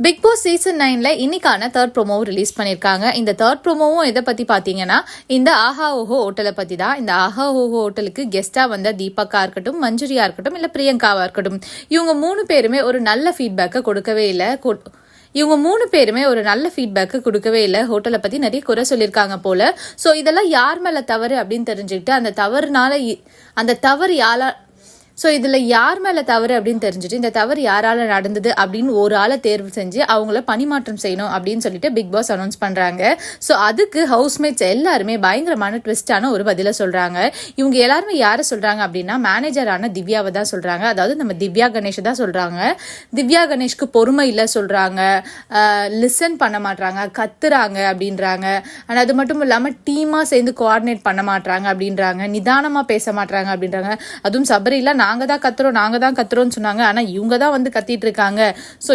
Big Boss season 9ல இன்னைக்கான third promo release பண்ணியிருக்காங்க. இந்த தேர்ட் ப்ரோமோவும் எதை பற்றி பார்த்தீங்கன்னா, இந்த ஆஹா ஓஹோ ஹோட்டலை பற்றி தான். இந்த ஆஹா ஓஹோ ஹோட்டலுக்கு கெஸ்ட்டாக வந்த தீபக்கா இருக்கட்டும், மஞ்சுரியா இருக்கட்டும், இல்லை பிரியங்காவாக இருக்கட்டும், இவங்க 3 பேருமே ஒரு நல்ல ஃபீட்பேக்கை கொடுக்கவே இல்லை. கொடுக்கவே இல்லை. ஹோட்டலை பற்றி நிறைய குறை சொல்லியிருக்காங்க போல. ஸோ இதெல்லாம் யார் மேலே தவறு அப்படின்னு தெரிஞ்சுக்கிட்டு அந்த தவறு இதில் யார் மேலே தவறு அப்படின்னு தெரிஞ்சுட்டு இந்த தவறு யாரால் நடந்தது அப்படின்னு ஒரு ஆளை தேர்வு செஞ்சு அவங்கள பணிமாற்றம் செய்யணும் அப்படின்னு சொல்லிட்டு பிக் பாஸ் அனௌன்ஸ் பண்ணுறாங்க. ஸோ அதுக்கு ஹவுஸ்மேட்ஸ் எல்லாருமே பயங்கரமான ட்விஸ்டான ஒரு பதிலை சொல்கிறாங்க. இவங்க எல்லாருமே யாரை சொல்கிறாங்க அப்படின்னா, மேனேஜரான திவ்யாவை தான் சொல்கிறாங்க. அதாவது நம்ம திவ்யா கணேஷ் தான் சொல்கிறாங்க. திவ்யா கணேஷ்க்கு பொறுமை இல்லை சொல்கிறாங்க, லிசன் பண்ண மாட்டாங்க, கத்துறாங்க அப்படின்றாங்க. ஆனால் அது மட்டும் இல்லாமல் டீமாக சேர்ந்து கோஆர்டினேட் பண்ண மாட்டாங்க அப்படின்றாங்க, நிதானமாக பேச மாட்டாங்க அப்படின்றாங்க. அதுவும் சபரியில் நாங்கள் தான் கத்துறோம்னு சொன்னாங்க, ஆனால் இவங்க தான் வந்து கத்திட்டு இருக்காங்க. ஸோ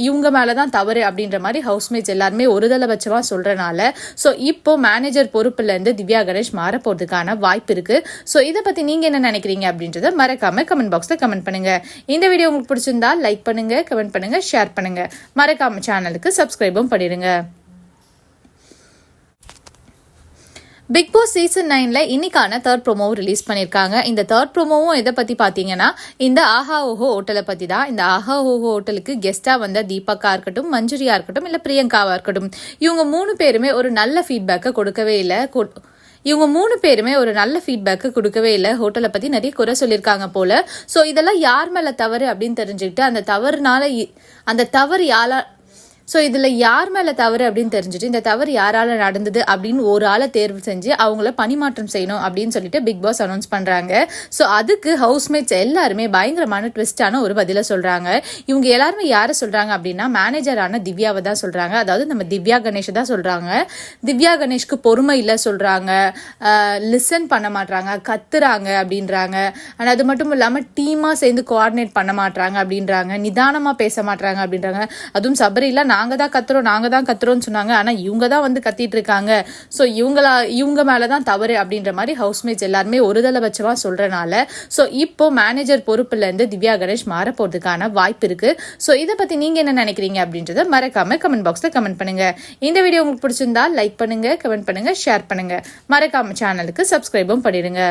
இவங்க மேலே தான் தவறு அப்படின்ற மாதிரி ஹவுஸ்மேட்ஸ் எல்லாருமே ஒருதலை பட்சமாக சொல்கிறனால ஸோ இப்போ மேனேஜர் பொறுப்புலேருந்து திவ்யா கணேஷ் மாற போகிறதுக்கான வாய்ப்பு இருக்குது. ஸோ இதை பற்றி நீங்கள் என்ன நினைக்கிறீங்க அப்படின்றத மறக்காமல் கமெண்ட் பாக்ஸில் கமெண்ட் பண்ணுங்கள். இந்த வீடியோ உங்களுக்கு பிடிச்சிருந்தா லைக் பண்ணுங்கள், கமெண்ட் பண்ணுங்கள், ஷேர் பண்ணுங்கள். மறக்காமல் சேனலுக்கு சப்ஸ்கிரைபும் பண்ணிடுங்க. பிக் பாஸ் சீசன் 9ல இன்னைக்கான தேர்ட் ப்ரோமோ ரிலீஸ் பண்ணியிருக்காங்க. இந்த தேர்ட் ப்ரோமோவும் எதை பற்றி பார்த்தீங்கன்னா, இந்த ஆஹா ஓஹோ ஹோட்டலை பற்றி தான். இந்த ஆஹா ஓஹோ ஹோட்டலுக்கு கெஸ்ட்டாக வந்த தீபக்கா இருக்கட்டும், மஞ்சுரியா இருக்கட்டும், இல்லை பிரியங்காவாக இருக்கட்டும், இவங்க 3 பேருமே ஒரு நல்ல ஃபீட்பேக்கை கொடுக்கவே இல்லை. ஹோட்டலை பற்றி நிறைய குறை சொல்லியிருக்காங்க போல. ஸோ இதெல்லாம் யார் மேலே தவறு அப்படின்னு தெரிஞ்சுக்கிட்டு இதில் யார் மேலே தவறு அப்படின்னு தெரிஞ்சுட்டு இந்த தவறு யாரால் நடந்தது அப்படின்னு ஒரு ஆளை தேர்வு செஞ்சு அவங்கள பணிமாற்றம் செய்யணும் அப்படின்னு சொல்லிட்டு பிக் பாஸ் அனௌன்ஸ் பண்ணுறாங்க. ஸோ அதுக்கு ஹவுஸ்மேட்ஸ் எல்லாருமே பயங்கரமான ட்விஸ்டான ஒரு பதிலை சொல்கிறாங்க. இவங்க எல்லாருமே யாரை சொல்கிறாங்க அப்படின்னா, மேனேஜரான திவ்யாவை தான் சொல்கிறாங்க. அதாவது நம்ம திவ்யா கணேஷ் தான் சொல்கிறாங்க. திவ்யா கணேஷ்க்கு பொறுமை இல்லை சொல்கிறாங்க, லிசன் பண்ண மாட்டாங்க, கத்துறாங்க அப்படின்றாங்க. ஆனால் அது மட்டும் இல்லாமல் டீமாக சேர்ந்து கோஆர்டினேட் பண்ண மாட்டாங்க அப்படின்றாங்க, நிதானமாக பேச மாட்டாங்க அப்படின்றாங்க. அதுவும் சபரியில் நாங்கள் தான் கத்துறோம்னு சொன்னாங்க, ஆனால் இவங்க தான் வந்து கத்திட்டு இருக்காங்க. ஸோ இவங்க மேலே தான் தவறு அப்படின்ற மாதிரி ஹவுஸ்மேட்ஸ் எல்லாருமே ஒருதலை பட்சமாக சொல்கிறனால ஸோ இப்போ மேனேஜர் பொறுப்புலேருந்து திவ்யா கணேஷ் மாற போகிறதுக்கான வாய்ப்பு இருக்குது. ஸோ இதை பற்றி நீங்கள் என்ன நினைக்கிறீங்க அப்படின்றத மறக்காமல் கமெண்ட் பாக்ஸில் கமெண்ட் பண்ணுங்கள். இந்த வீடியோ உங்களுக்கு பிடிச்சிருந்தா லைக் பண்ணுங்கள், கமெண்ட் பண்ணுங்கள், ஷேர் பண்ணுங்கள். மறக்காமல் சேனலுக்கு சப்ஸ்கிரைபும் பண்ணிடுங்க.